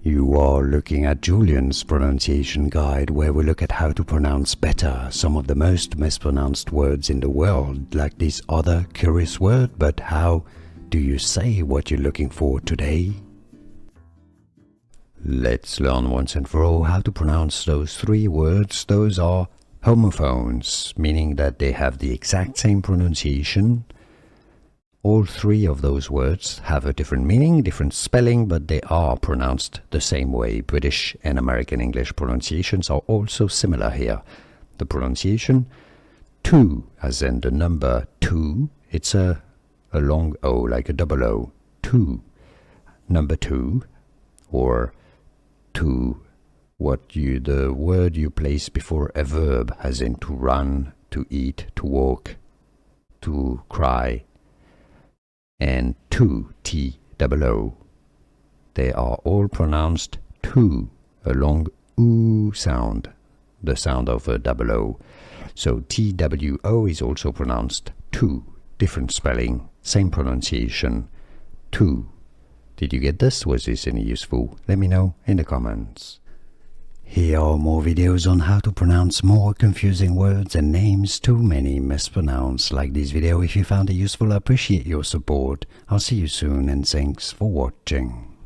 You are looking at Julian's pronunciation guide, where we look at how to pronounce better some of the most mispronounced words in the world, like this other curious word. But how do you say what you're looking for today? Let's learn once and for all how to pronounce those three words. Those are homophones, meaning that they have the exact same pronunciation. All three of those words have a different meaning, different spelling, but they are pronounced the same way. British and American English pronunciations are also similar here. The pronunciation, two, as in the number two, it's a long O, like a double O, two. Number two, or to the word you place before a verb, as in to run, to eat, to walk, to cry. And two, T-O-O. They are all pronounced two, a long oo sound, the sound of a double O. So T-W-O is also pronounced two, different spelling, same pronunciation, two. Did you get this? Was this any useful? Let me know in the comments. Here are more videos on how to pronounce more confusing words and names too many mispronounced. Like this video if you found it useful. I appreciate your support. I'll see you soon and thanks for watching.